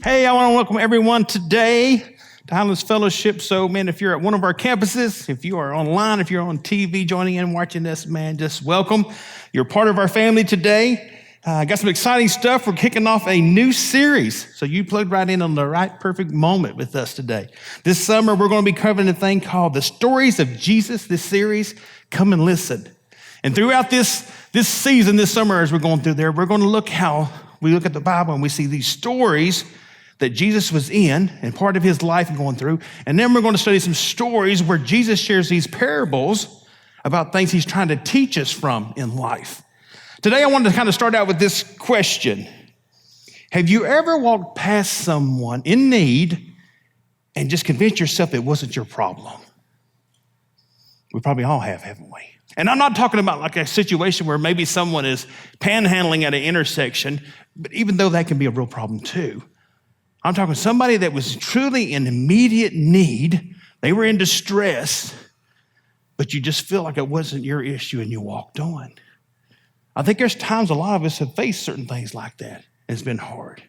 Hey, I want to welcome everyone today to Highlands Fellowship. So, man, if you're at one of our campuses, if you are online, if you're on TV joining in, watching this, man, just welcome. You're part of our family today. Got some exciting stuff. We're kicking off a new series. So you plugged right in on the right perfect moment with us today. This summer, we're going to be covering a thing called The Stories of Jesus. This series, come and listen. And throughout this season, this summer, as we're going through there, we're going to look how we look at the Bible and we see these stories that Jesus was in and part of his life going through. And then we're going to study some stories where Jesus shares these parables about things he's trying to teach us from in life. Today, I wanted to kind of start out with this question. Have you ever walked past someone in need and just convinced yourself it wasn't your problem? We probably all have, haven't we? And I'm not talking about like a situation where maybe someone is panhandling at an intersection, but even though that can be a real problem too. I'm talking somebody that was truly in immediate need. They were in distress, but you just feel like it wasn't your issue and you walked on. I think there's times a lot of us have faced certain things like that. It's been hard.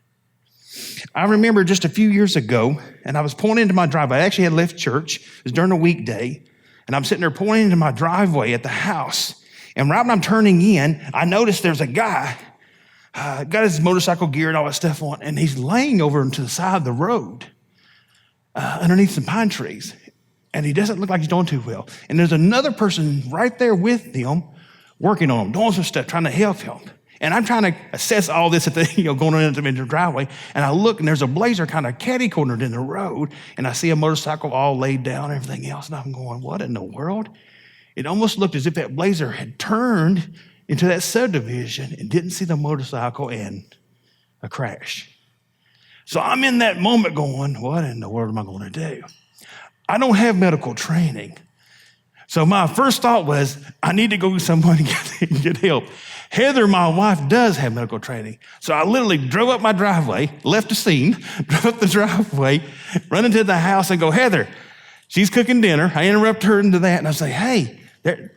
I remember just a few years ago, and I was pulling into my driveway. I actually had left church. It was during a weekday, and I'm sitting there pulling into my driveway at the house. And right when I'm turning in, I noticed there's a guy got his motorcycle gear and all that stuff on, and he's laying over to the side of the road underneath some pine trees. And he doesn't look like he's doing too well. And there's another person right there with him, working on him, doing some stuff, trying to help him. And I'm trying to assess all this at the, going into the driveway. And I look, and there's a blazer kind of catty-cornered in the road, and I see a motorcycle all laid down and everything else. And I'm going, what in the world? It almost looked as if that blazer had turned into that subdivision and didn't see the motorcycle and a crash. So I'm in that moment going, what in the world am I going to do? I don't have medical training. So my first thought was, I need to go to someone and get help. Heather, my wife, does have medical training. So I literally drove up my driveway, left the scene, drove up the driveway, run into the house and go, Heather, she's cooking dinner. I interrupt her into that and I say, hey,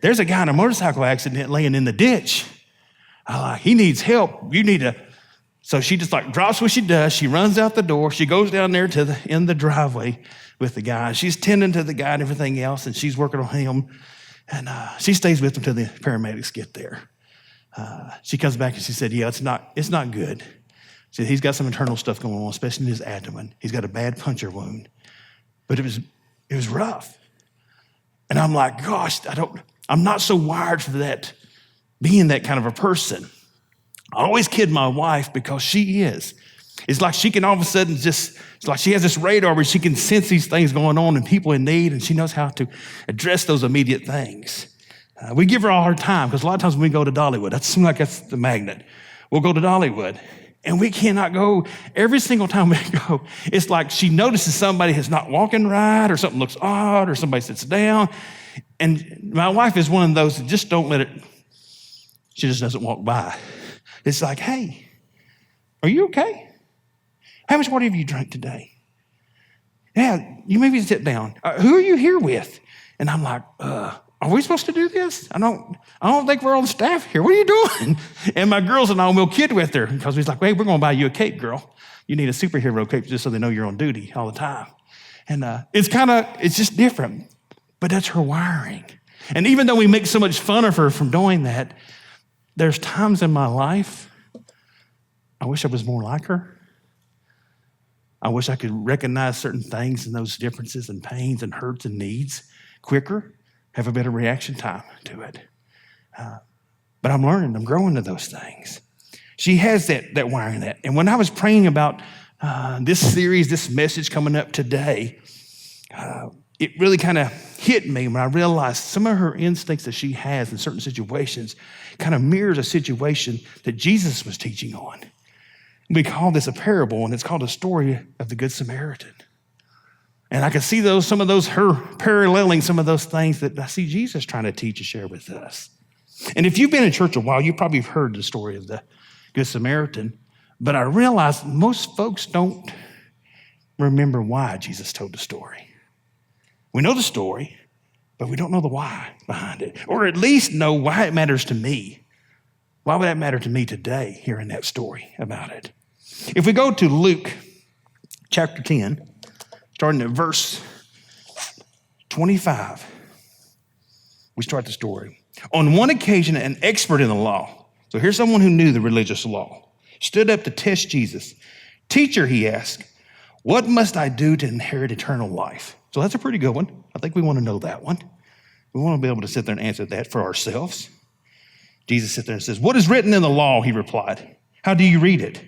there's a guy in a motorcycle accident laying in the ditch. He needs help. You need to. So she just drops what she does. She runs out the door. She goes down there in the driveway with the guy. She's tending to the guy and everything else, and she's working on him. And she stays with him till the paramedics get there. She comes back and she said, yeah, it's not good. She said, he's got some internal stuff going on, especially in his abdomen. He's got a bad puncture wound. But it was rough. And I'm like, gosh, I'm not so wired for that, being that kind of a person. I always kid my wife because she is. It's like she can all of a sudden it's like she has this radar where she can sense these things going on and people in need, and she knows how to address those immediate things. We give her all her time because a lot of times when we go to Dollywood, that seems like that's the magnet. We'll go to Dollywood, and we cannot go every single time we go. It's like she notices somebody is not walking right, or something looks odd, or somebody sits down. And my wife is one of those that just don't let it, she just doesn't walk by. It's like, hey, are you okay? How much water have you drank today? Yeah, you maybe sit down. Who are you here with? And I'm like, are we supposed to do this? I don't think we're on staff here. What are you doing? And my girls and I will kid with her because we're like, hey, we're going to buy you a cape, girl. You need a superhero cape just so they know you're on duty all the time. And it's just different, but that's her wiring. And even though we make so much fun of her from doing that, there's times in my life, I wish I was more like her. I wish I could recognize certain things and those differences and pains and hurts and needs quicker, have a better reaction time to it. But I'm learning, I'm growing to those things. She has that wiring that. And when I was praying about this series, this message coming up today, it really kind of hit me when I realized some of her instincts that she has in certain situations kind of mirrors a situation that Jesus was teaching on. We call this a parable, and it's called a story of the Good Samaritan. And I can see some of those, her paralleling some of those things that I see Jesus trying to teach and share with us. And if you've been in church a while, you probably have heard the story of the Good Samaritan, but I realize most folks don't remember why Jesus told the story. We know the story, but we don't know the why behind it, or at least know why it matters to me. Why would that matter to me today, hearing that story about it? If we go to Luke chapter 10, starting at verse 25. We start the story. On one occasion, an expert in the law, so here's someone who knew the religious law, stood up to test Jesus. Teacher, he asked, what must I do to inherit eternal life? So that's a pretty good one. I think we want to know that one. We want to be able to sit there and answer that for ourselves. Jesus sits there and says, what is written in the law? He replied. How do you read it?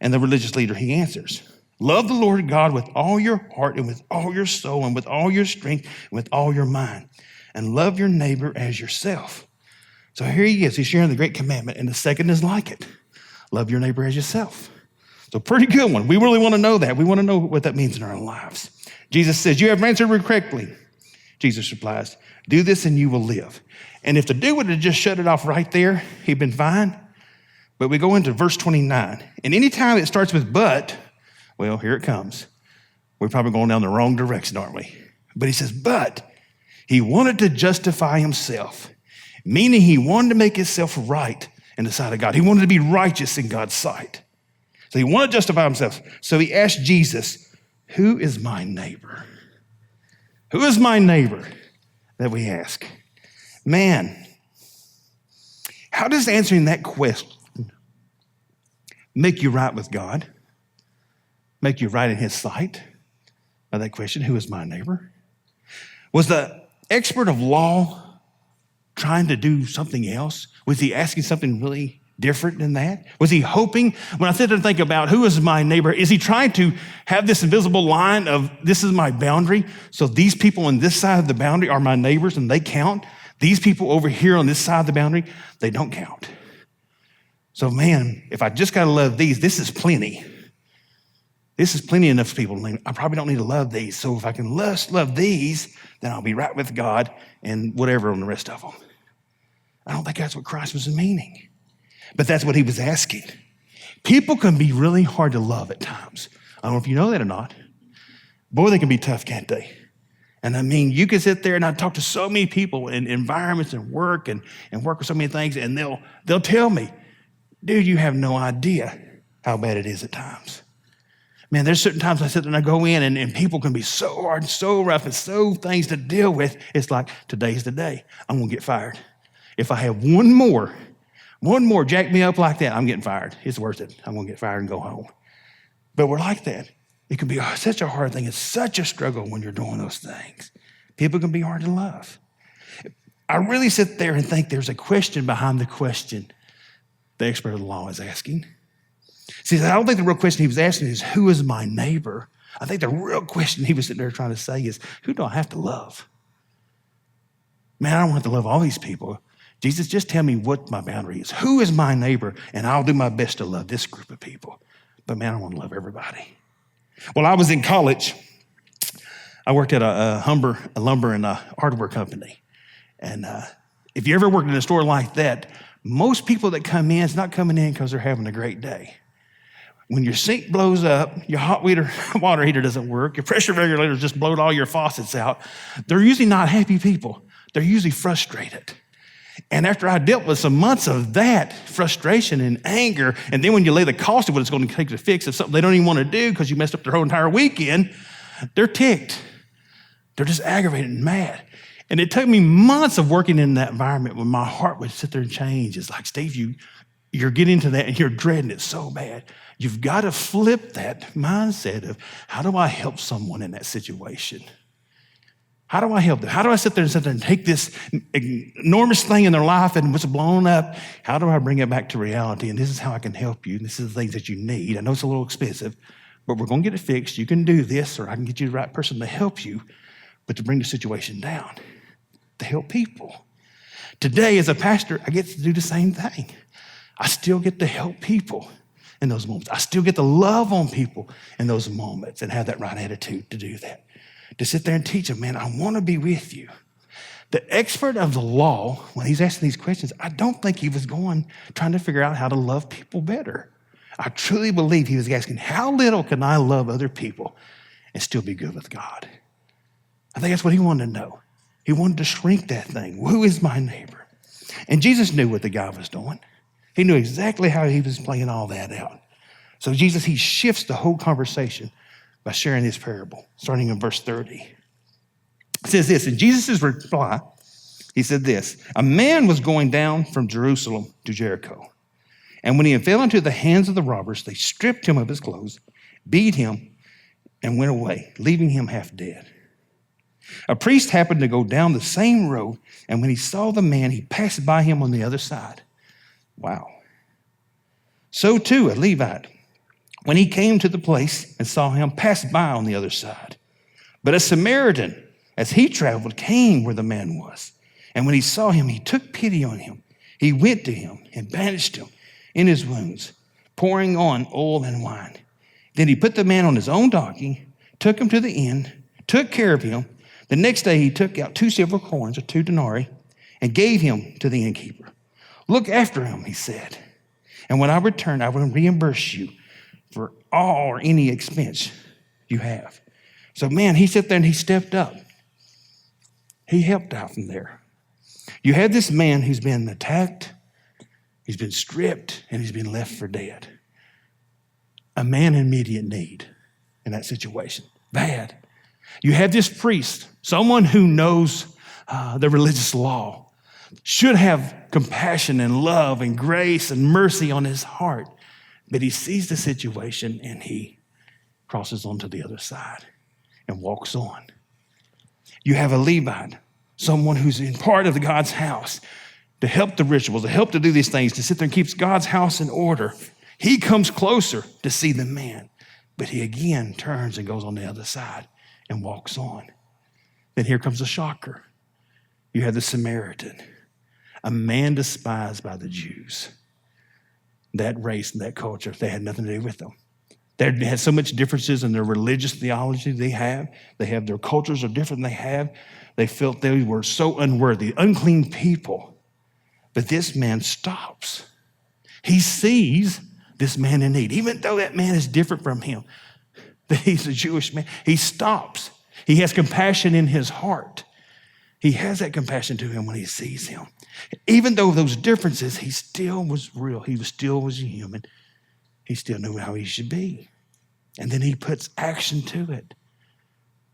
And the religious leader, he answers, love the Lord God with all your heart and with all your soul and with all your strength and with all your mind, and love your neighbor as yourself. So here he is. He's sharing the great commandment, and the second is like it. Love your neighbor as yourself. So pretty good one. We really want to know that. We want to know what that means in our lives. Jesus says, you have answered correctly. Jesus replies, do this and you will live. And if the dude would have just shut it off right there, he'd been fine. But we go into verse 29. And anytime it starts with but, well, here it comes. We're probably going down the wrong direction, aren't we? But he says, but he wanted to justify himself, meaning he wanted to make himself right in the sight of God. He wanted to be righteous in God's sight. So he wanted to justify himself. So he asked Jesus, who is my neighbor? Who is my neighbor that we ask? Man, how does answering that question make you right with God? Make you right in his sight? By that question, who is my neighbor? Was the expert of law trying to do something else? Was he asking something really different than that? Was he hoping, when I sit there and think about who is my neighbor, is he trying to have this invisible line of this is my boundary, so these people on this side of the boundary are my neighbors and they count? These people over here on this side of the boundary, they don't count. So man, if I just got to love these, this is plenty. This is plenty enough for people. I probably don't need to love these. So if I can love these, then I'll be right with God and whatever on the rest of them. I don't think that's what Christ was meaning. But that's what he was asking. People can be really hard to love at times. I don't know if you know that or not. Boy, they can be tough, can't they? And I mean, you can sit there and I talk to so many people in environments and work and work with so many things, and they'll tell me, dude, you have no idea how bad it is at times. Man, there's certain times I sit there and I go in and people can be so hard and so rough and so things to deal with. It's like, today's the day. I'm going to get fired. If I have one more jack me up like that, I'm getting fired. It's worth it. I'm going to get fired and go home. But we're like that. It can be such a hard thing. It's such a struggle when you're doing those things. People can be hard to love. I really sit there and think there's a question behind the question the expert of the law is asking. See, I don't think the real question he was asking is, who is my neighbor? I think the real question he was sitting there trying to say is, who do I have to love? Man, I don't have to love all these people. Jesus, just tell me what my boundary is. Who is my neighbor? And I'll do my best to love this group of people. But man, I want to love everybody. Well, I was in college. I worked at a lumber and a hardware company. And if you ever worked in a store like that, most people that come in, it's not coming in because they're having a great day. When your sink blows up, your hot water heater doesn't work, your pressure regulator just blowed all your faucets out, they're usually not happy people. They're usually frustrated. And after I dealt with some months of that frustration and anger, and then when you lay the cost of what it's going to take to fix it, something they don't even want to do because you messed up their whole entire weekend, they're ticked. They're just aggravated and mad. And it took me months of working in that environment when my heart would sit there and change. It's like, Steve, you're getting into that and you're dreading it so bad. You've got to flip that mindset of, how do I help someone in that situation? How do I help them? How do I sit there and take this enormous thing in their life and what's blown up? How do I bring it back to reality? And this is how I can help you. This is the things that you need. I know it's a little expensive, but we're going to get it fixed. You can do this, or I can get you the right person to help you, but to bring the situation down, to help people. Today, as a pastor, I get to do the same thing. I still get to help people in those moments. I still get to love on people in those moments and have that right attitude to do that. To sit there and teach them, man, I want to be with you. The expert of the law, when he's asking these questions, I don't think he was trying to figure out how to love people better. I truly believe he was asking, how little can I love other people and still be good with God? I think that's what he wanted to know. He wanted to shrink that thing. Who is my neighbor? And Jesus knew what the guy was doing. He knew exactly how he was playing all that out. So Jesus, he shifts the whole conversation by sharing this parable, starting in verse 30. It says this, in Jesus' reply, he said this, a man was going down from Jerusalem to Jericho. And when he fell into the hands of the robbers, they stripped him of his clothes, beat him, and went away, leaving him half dead. A priest happened to go down the same road, and when he saw the man, he passed by him on the other side. Wow. So too, a Levite, when he came to the place and saw him, passed by on the other side. But a Samaritan, as he traveled, came where the man was. And when he saw him, he took pity on him. He went to him and bandaged him in his wounds, pouring on oil and wine. Then he put the man on his own donkey, took him to the inn, took care of him. The next day he took out 2 silver coins, or 2 denarii, and gave him to the innkeeper. Look after him, he said, and when I return, I will reimburse you for all or any expense you have. So man, he sat there and he stepped up. He helped out from there. You have this man who's been attacked, he's been stripped, and he's been left for dead. A man in immediate need in that situation. Bad. You have this priest, someone who knows the religious law, should have compassion and love and grace and mercy on his heart, but he sees the situation and he crosses onto the other side and walks on. You have a Levite, someone who's in part of God's house to help the rituals, to help to do these things, to sit there and keeps God's house in order. He comes closer to see the man, but he again turns and goes on the other side and walks on. Then here comes a shocker. You have the Samaritan, a man despised by the Jews. That race and that culture, they had nothing to do with them. They had so much differences in their religious theology they have. Their cultures are different than they have. They felt they were so unworthy, unclean people. But this man stops. He sees this man in need. Even though that man is different from him, that he's a Jewish man, he stops. He has compassion in his heart. He has that compassion to him when he sees him. Even though those differences, he still was real. He still was a human. He still knew how he should be. And then he puts action to it.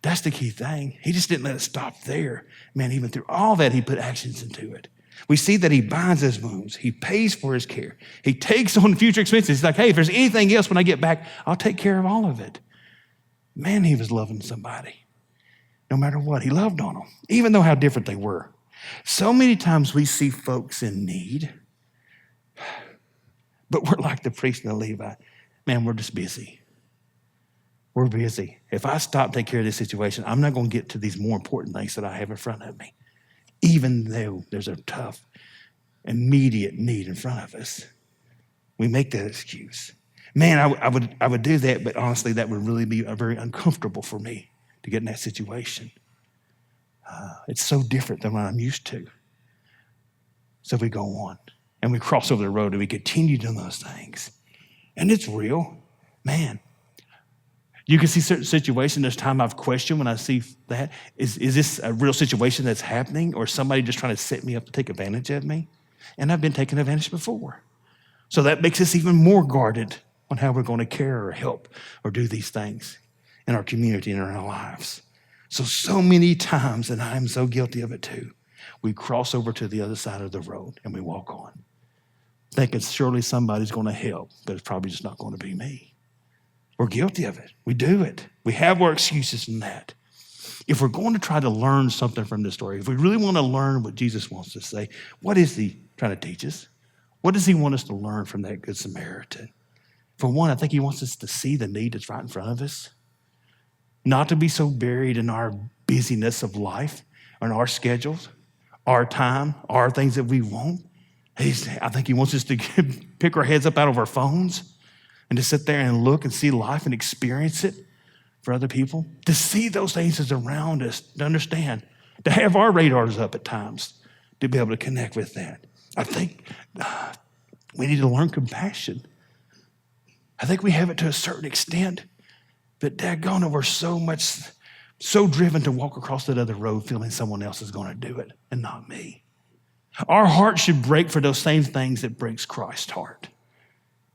That's the key thing. He just didn't let it stop there. Man, even through all that, he put actions into it. We see that he binds his wounds. He pays for his care. He takes on future expenses. He's like, hey, if there's anything else when I get back, I'll take care of all of it. Man, he was loving somebody. No matter what, he loved on them, even though how different they were. So many times we see folks in need, but we're like the priest and the Levite. Man, we're just busy. We're busy. If I stop taking care of this situation, I'm not going to get to these more important things that I have in front of me, even though there's a tough, immediate need in front of us. We make that excuse. Man, I would do that, but honestly, that would really be very uncomfortable for me to get in that situation. It's so different than what I'm used to. So we go on and we cross over the road and we continue doing those things. And it's real. Man, you can see certain situations. There's time I've questioned when I see that. Is this a real situation that's happening, or somebody just trying to set me up to take advantage of me? And I've been taken advantage before. So that makes us even more guarded on how we're going to care or help or do these things in our community and in our lives. So many times, and I'm so guilty of it too, we cross over to the other side of the road and we walk on, thinking surely somebody's going to help, but it's probably just not going to be me. We're guilty of it. We do it. We have our excuses in that. If we're going to try to learn something from this story, if we really want to learn what Jesus wants to say, what is he trying to teach us? What does he want us to learn from that Good Samaritan? For one, I think he wants us to see the need that's right in front of us, not to be so buried in our busyness of life, and our schedules, our time, our things that we want. I think he wants us to pick our heads up out of our phones and to sit there and look and see life and experience it for other people, to see those things that's around us, to understand, to have our radars up at times, to be able to connect with that. I think we need to learn compassion. I think we have it to a certain extent, but daggone, we're so driven to walk across that other road feeling someone else is going to do it and not me. Our heart should break for those same things that breaks Christ's heart.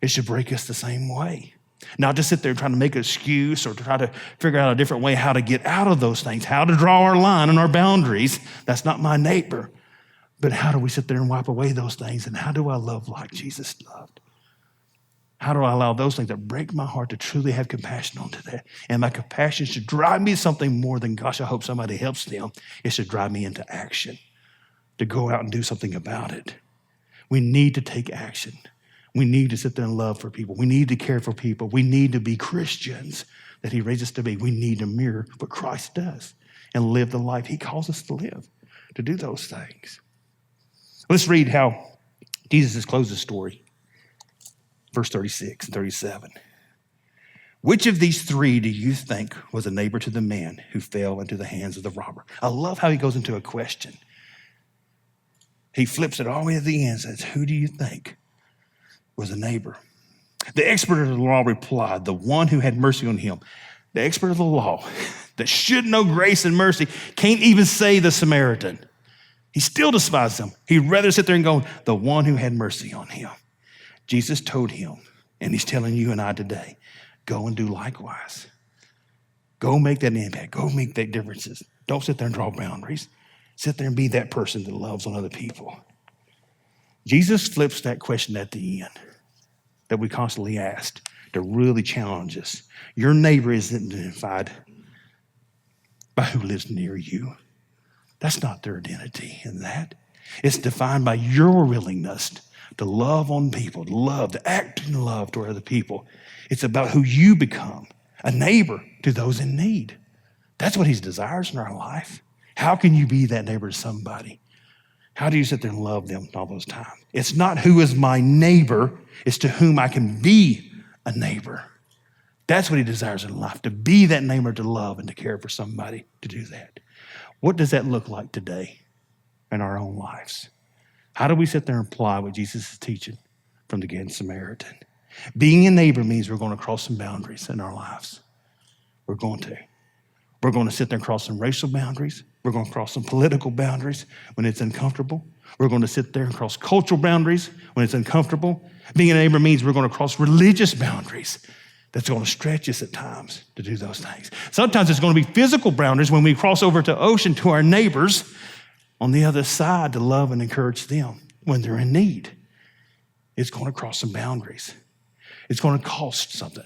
It should break us the same way. Not to sit there trying to make an excuse or to try to figure out a different way how to get out of those things, how to draw our line and our boundaries. That's not my neighbor. But how do we sit there and wipe away those things? And how do I love like Jesus loved? How do I allow those things that break my heart to truly have compassion on today? And my compassion should drive me to something more than, gosh, I hope somebody helps them. It should drive me into action, to go out and do something about it. We need to take action. We need to sit there and love for people. We need to care for people. We need to be Christians that he raised us to be. We need to mirror what Christ does and live the life he calls us to live, to do those things. Let's read how Jesus has closed the story. Verse 36 and 37. Which of these three do you think was a neighbor to the man who fell into the hands of the robber? I love how he goes into a question. He flips it all the way to the end and says, who do you think was a neighbor? The expert of the law replied, the one who had mercy on him. The expert of the law that should know grace and mercy can't even say the Samaritan. He still despised him. He'd rather sit there and go, the one who had mercy on him. Jesus told him, and he's telling you and I today, go and do likewise. Go make that impact. Go make that differences. Don't sit there and draw boundaries. Sit there and be that person that loves on other people. Jesus flips that question at the end that we constantly ask to really challenge us. Your neighbor isn't identified by who lives near you. That's not their identity in that. It's defined by your willingness to love on people, to act in love toward other people. It's about who you become, a neighbor to those in need. That's what he desires in our life. How can you be that neighbor to somebody? How do you sit there and love them all those times? It's not who is my neighbor, it's to whom I can be a neighbor. That's what he desires in life, to be that neighbor, to love and to care for somebody, to do that. What does that look like today in our own lives? How do we sit there and apply what Jesus is teaching from the Good Samaritan? Being a neighbor means we're going to cross some boundaries in our lives. We're going to. We're going to sit there and cross some racial boundaries. We're going to cross some political boundaries when it's uncomfortable. We're going to sit there and cross cultural boundaries when it's uncomfortable. Being a neighbor means we're going to cross religious boundaries. That's going to stretch us at times to do those things. Sometimes it's going to be physical boundaries when we cross over to ocean to our neighbors on the other side to love and encourage them when they're in need. It's going to cross some boundaries. It's going to cost something.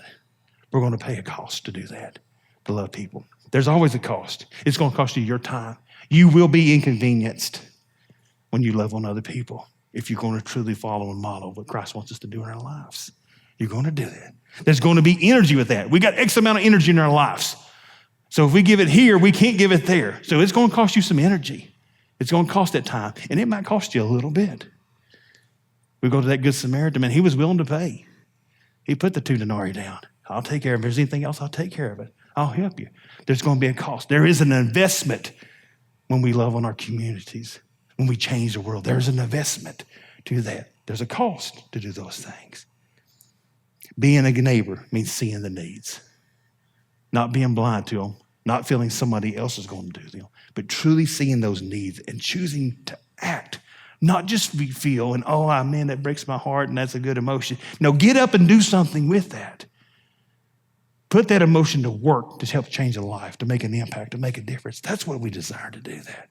We're going to pay a cost to do that, to love people. There's always a cost. It's going to cost you your time. You will be inconvenienced when you love on other people if you're going to truly follow and model what Christ wants us to do in our lives. You're going to do that. There's going to be energy with that. We got X amount of energy in our lives. So if we give it here, we can't give it there. So it's going to cost you some energy. It's going to cost that time, and it might cost you a little bit. We go to that Good Samaritan, man, he was willing to pay. He put the 2 denarii down. I'll take care of it. If there's anything else, I'll take care of it. I'll help you. There's going to be a cost. There is an investment when we love on our communities, when we change the world. There's an investment to that. There's a cost to do those things. Being a neighbor means seeing the needs, not being blind to them, not feeling somebody else is going to do them, but truly seeing those needs and choosing to act, not just feel and, oh, man, that breaks my heart and that's a good emotion. No, get up and do something with that. Put that emotion to work to help change a life, to make an impact, to make a difference. That's what we desire to do that.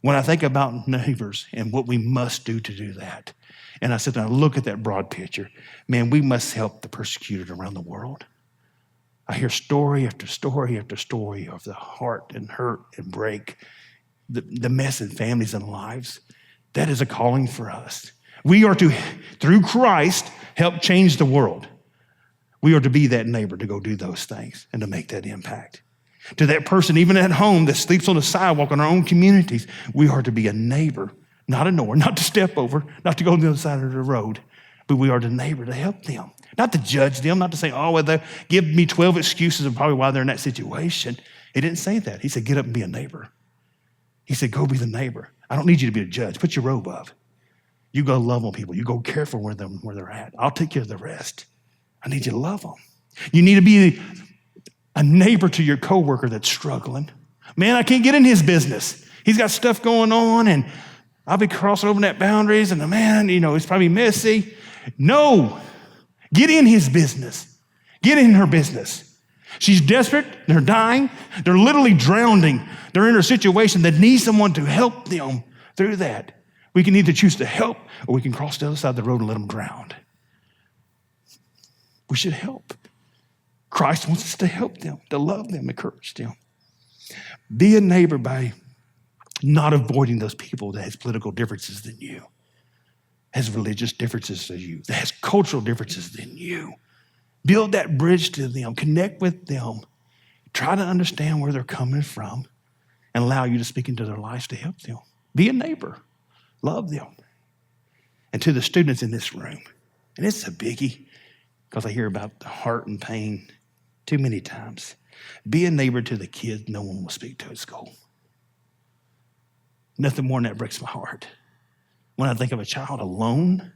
When I think about neighbors and what we must do to do that, and I sit there and look at that broad picture, man, we must help the persecuted around the world. I hear story after story after story of the heart and hurt and break, the mess in families and lives. That is a calling for us. We are to, through Christ, help change the world. We are to be that neighbor to go do those things and to make that impact. To that person, even at home, that sleeps on the sidewalk in our own communities, we are to be a neighbor, not a knower, not to step over, not to go to the other side of the road, but we are the neighbor to help them. Not to judge them, not to say, oh, well, they give me 12 excuses of probably why they're in that situation. He didn't say that. He said, get up and be a neighbor. He said, go be the neighbor. I don't need you to be a judge. Put your robe up. You go love on people. You go care for where they're at. I'll take care of the rest. I need you to love them. You need to be a neighbor to your coworker that's struggling. Man, I can't get in his business. He's got stuff going on, and I'll be crossing over that boundaries, and the man, it's probably messy. No, get in his business. Get in her business. She's desperate. They're dying. They're literally drowning. They're in a situation that needs someone to help them through that. We can either choose to help or we can cross the other side of the road and let them drown. We should help. Christ wants us to help them, to love them, encourage them. Be a neighbor by not avoiding those people that has political differences than you, has religious differences than you, that has cultural differences than you. Build that bridge to them. Connect with them. Try to understand where they're coming from and allow you to speak into their lives to help them. Be a neighbor. Love them. And to the students in this room, and it's a biggie because I hear about the heart and pain too many times. Be a neighbor to the kids no one will speak to at school. Nothing more than that breaks my heart. When I think of a child alone,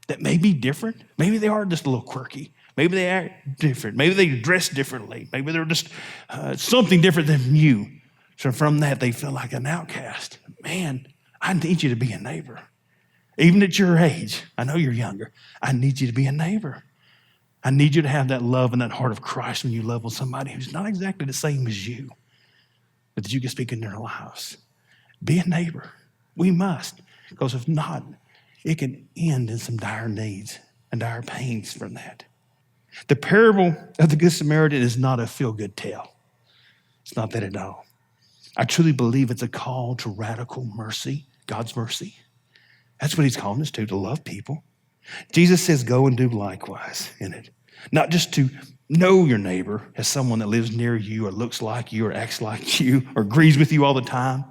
that may be different. Maybe they are just a little quirky. Maybe they act different. Maybe they dress differently. Maybe they're just something different than you. So from that, they feel like an outcast. Man, I need you to be a neighbor. Even at your age, I know you're younger, I need you to be a neighbor. I need you to have that love and that heart of Christ when you love on somebody who's not exactly the same as you, but that you can speak into their lives. Be a neighbor. We must, because if not, it can end in some dire needs and dire pains from that. The parable of the Good Samaritan is not a feel-good tale. It's not that at all. I truly believe it's a call to radical mercy, God's mercy. That's what he's calling us to love people. Jesus says, go and do likewise in it. Not just to know your neighbor as someone that lives near you or looks like you or acts like you or agrees with you all the time,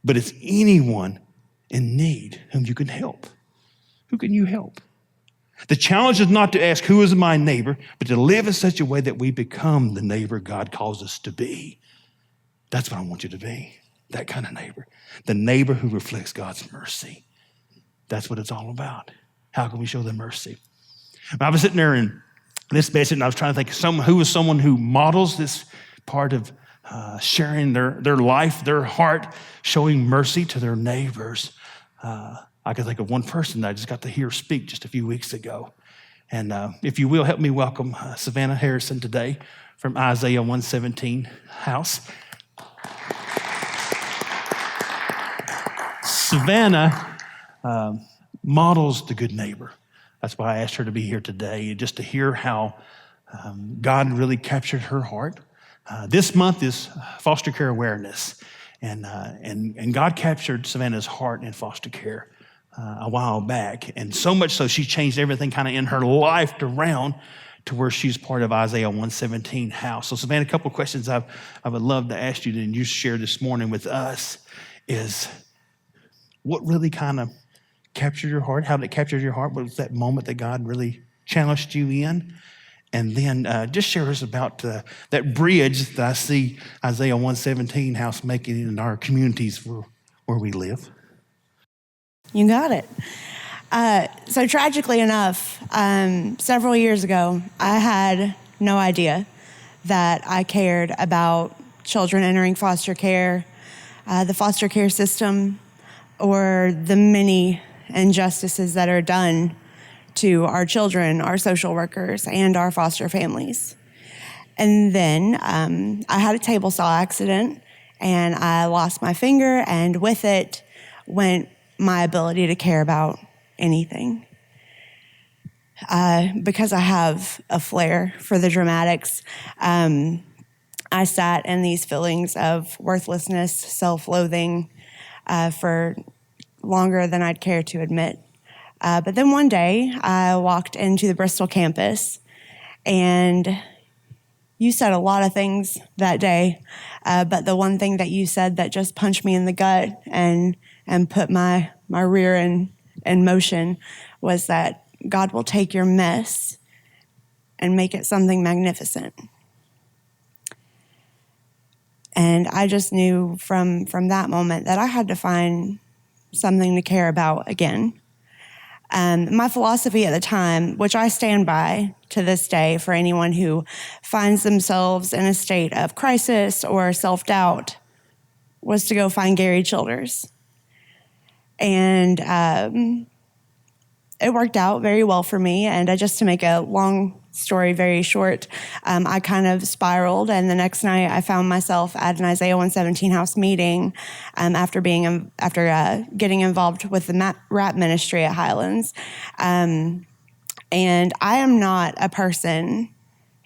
but it's anyone in need whom you can help. Who can you help? The challenge is not to ask, who is my neighbor, but to live in such a way that we become the neighbor God calls us to be. That's what I want you to be, that kind of neighbor. The neighbor who reflects God's mercy. That's what it's all about. How can we show them mercy? I was sitting there in this message and I was trying to think of who is someone who models this part of sharing their life, their heart, showing mercy to their neighbors. I can think of one person that I just got to hear speak just a few weeks ago. And if you will, help me welcome Savannah Harrison today from Isaiah 117 house. Savannah models the good neighbor. That's why I asked her to be here today, just to hear how God really captured her heart. This month is foster care awareness, and God captured Savannah's heart in foster care a while back, and so much so she changed everything kind of in her life around to where she's part of Isaiah 117 house. So Savannah, a couple of questions I would love to ask you and you share this morning with us is, what really kind of captured your heart? How did it capture your heart? What was that moment that God really challenged you in? And then just share us about that bridge that I see Isaiah 117 house making in our communities where we live. You got it. So tragically enough, several years ago, I had no idea that I cared about children entering foster care, the foster care system, or the many injustices that are done to our children, our social workers, and our foster families. And then I had a table saw accident, and I lost my finger, and with it went my ability to care about anything. Because I have a flair for the dramatics, I sat in these feelings of worthlessness, self-loathing for longer than I'd care to admit. But then one day, I walked into the Bristol campus, and you said a lot of things that day, but the one thing that you said that just punched me in the gut and put my rear in motion was that God will take your mess and make it something magnificent. And I just knew from that moment that I had to find something to care about again. My philosophy at the time, which I stand by to this day for anyone who finds themselves in a state of crisis or self-doubt, was to go find Gary Childers. And it worked out very well for me. And just to make a long story very short, I kind of spiraled, and the next night I found myself at an Isaiah 117 house meeting after getting involved with the rap ministry at Highlands. And I am not a person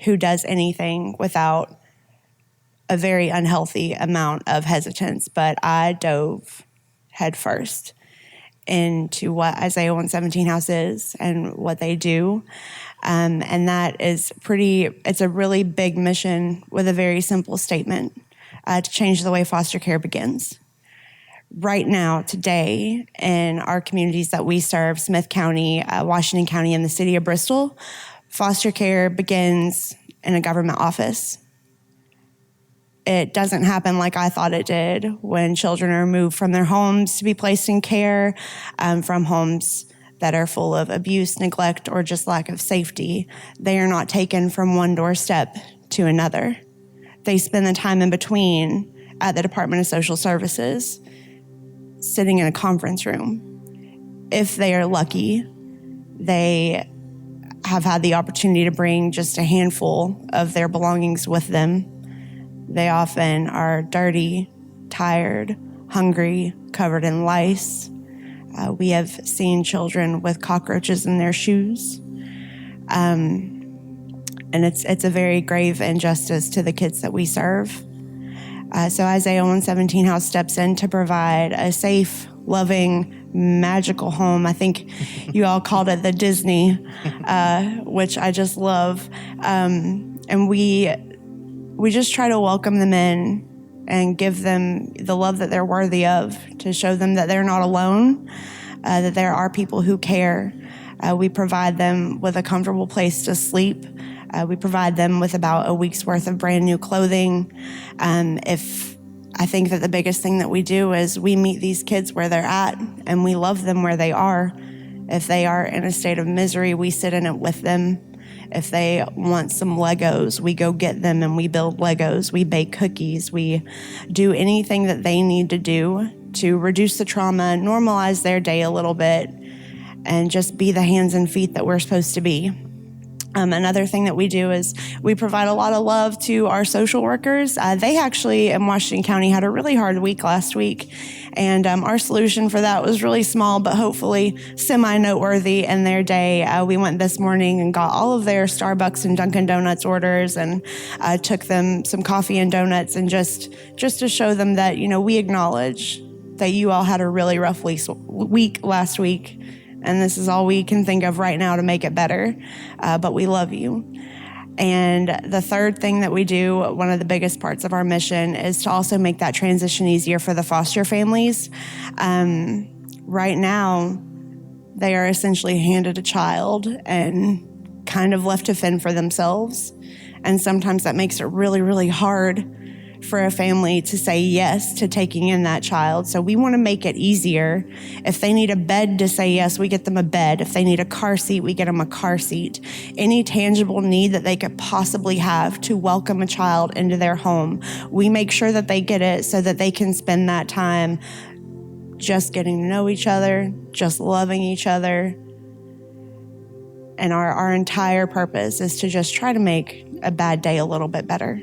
who does anything without a very unhealthy amount of hesitance, but I dove headfirst into what Isaiah 117 house is and what they do. And that is it's a really big mission with a very simple statement to change the way foster care begins. Right now, today, in our communities that we serve, Smith County, Washington County, and the city of Bristol, foster care begins in a government office. It doesn't happen like I thought it did when children are moved from their homes to be placed in care, from homes that are full of abuse, neglect, or just lack of safety. They are not taken from one doorstep to another. They spend the time in between at the Department of Social Services, sitting in a conference room. If they are lucky, they have had the opportunity to bring just a handful of their belongings with them. They often are dirty, tired, hungry, covered in lice. We have seen children with cockroaches in their shoes. And it's a very grave injustice to the kids that we serve. So Isaiah 117 House steps in to provide a safe, loving, magical home. I think you all called it the Disney, which I just love. And we just try to welcome them in and give them the love that they're worthy of, to show them that they're not alone, that there are people who care. We provide them with a comfortable place to sleep. We provide them with about a week's worth of brand new clothing. I think that the biggest thing that we do is we meet these kids where they're at, and we love them where they are. If they are in a state of misery, we sit in it with them. If they want some Legos, we go get them and we build Legos. We bake cookies. We do anything that they need to do to reduce the trauma, normalize their day a little bit, and just be the hands and feet that we're supposed to be. Another thing that we do is we provide a lot of love to our social workers. They actually, in Washington County, had a really hard week last week. And our solution for that was really small, but hopefully semi-noteworthy in their day. We went this morning and got all of their Starbucks and Dunkin' Donuts orders and took them some coffee and donuts, and just to show them that, we acknowledge that you all had a really rough week last week. And this is all we can think of right now to make it better. But we love you. And the third thing that we do, one of the biggest parts of our mission, is to also make that transition easier for the foster families. Right now, they are essentially handed a child and kind of left to fend for themselves. And sometimes that makes it really, really hard for a family to say yes to taking in that child. So we want to make it easier. If they need a bed to say yes, we get them a bed. If they need a car seat, we get them a car seat. Any tangible need that they could possibly have to welcome a child into their home, we make sure that they get it so that they can spend that time just getting to know each other, just loving each other. And our entire purpose is to just try to make a bad day a little bit better.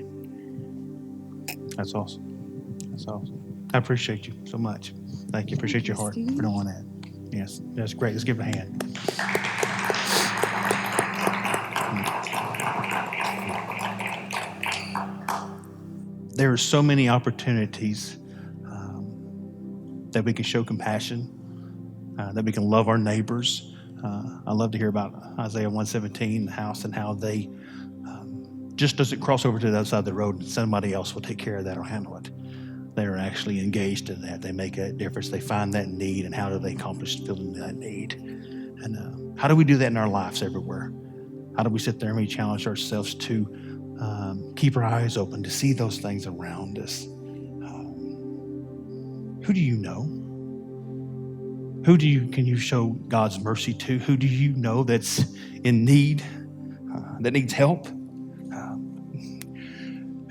That's awesome. That's awesome. I appreciate you so much. Thank you. Appreciate your heart for doing that. Yes, that's great. Let's give a hand. There are so many opportunities that we can show compassion, that we can love our neighbors. I love to hear about Isaiah 117 house and how they just doesn't cross over to the other side of the road and somebody else will take care of that or handle it. They are actually engaged in that. They make a difference. They find that need, and how do they accomplish filling that need? And how do we do that in our lives everywhere? How do we sit there and we challenge ourselves to keep our eyes open, to see those things around us? Who do you know? Can you show God's mercy to? Who do you know that's in need, that needs help?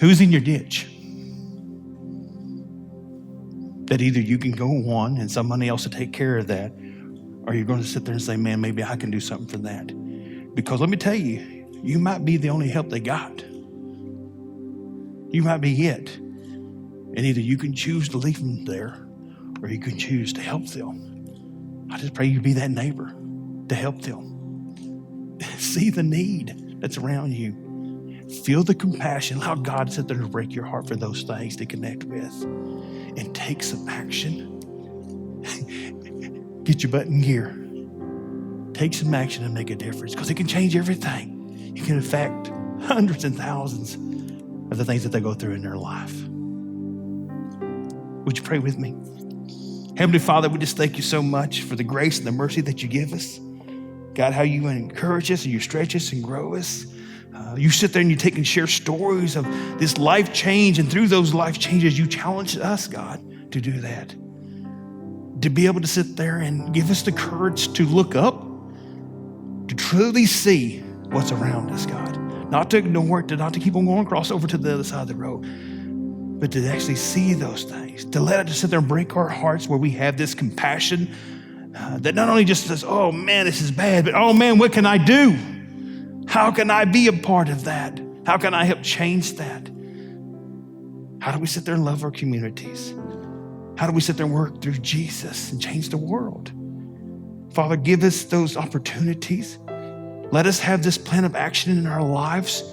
Who's in your ditch? That either you can go on and somebody else will take care of that, or you're going to sit there and say, man, maybe I can do something for that. Because let me tell you, you might be the only help they got. You might be it. And either you can choose to leave them there or you can choose to help them. I just pray you be that neighbor to help them. See the need that's around you. Feel the compassion. Allow God to sit there to break your heart for those things to connect with. And take some action. Get your butt in gear. Take some action and make a difference, because it can change everything. It can affect hundreds and thousands of the things that they go through in their life. Would you pray with me? Heavenly Father, we just thank you so much for the grace and the mercy that you give us. God, how you encourage us and you stretch us and grow us. You sit there and you take and share stories of this life change, and through those life changes, you challenge us, God, to do that. To be able to sit there and give us the courage to look up, to truly see what's around us, God. Not to ignore it, not to keep on going across over to the other side of the road, but to actually see those things, to let it just sit there and break our hearts where we have this compassion that not only just says, oh man, this is bad, but oh man, what can I do? How can I be a part of that? How can I help change that? How do we sit there and love our communities? How do we sit there and work through Jesus and change the world? Father, give us those opportunities. Let us have this plan of action in our lives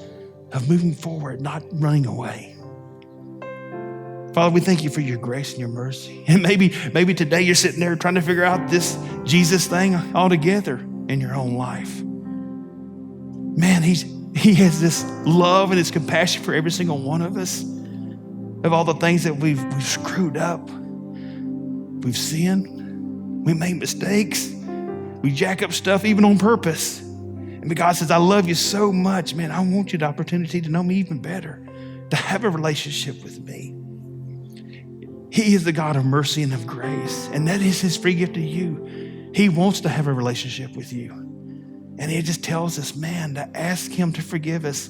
of moving forward, not running away. Father, we thank you for your grace and your mercy. And maybe today you're sitting there trying to figure out this Jesus thing altogether in your own life. Man, he has this love and his compassion for every single one of us, of all the things that we've screwed up. We've sinned. We made mistakes. We jack up stuff even on purpose. And God says, I love you so much, man. I want you the opportunity to know me even better, to have a relationship with me. He is the God of mercy and of grace, and that is his free gift to you. He wants to have a relationship with you. And he just tells us, man, to ask him to forgive us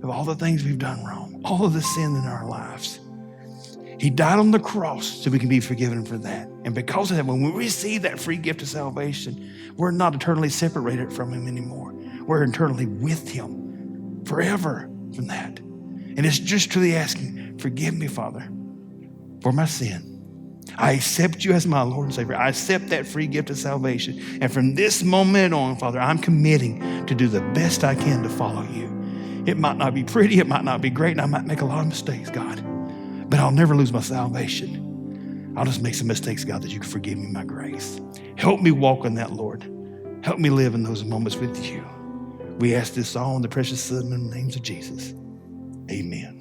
of all the things we've done wrong, all of the sin in our lives. He died on the cross so we can be forgiven for that. And because of that, when we receive that free gift of salvation, we're not eternally separated from him anymore. We're eternally with him forever from that. And it's just truly asking, forgive me, Father, for my sin. I accept you as my Lord and Savior. I accept that free gift of salvation. And from this moment on, Father, I'm committing to do the best I can to follow you. It might not be pretty, it might not be great, and I might make a lot of mistakes, God. But I'll never lose my salvation. I'll just make some mistakes, God, that you can forgive me my grace. Help me walk in that, Lord. Help me live in those moments with you. We ask this all in the precious Son and names of Jesus. Amen.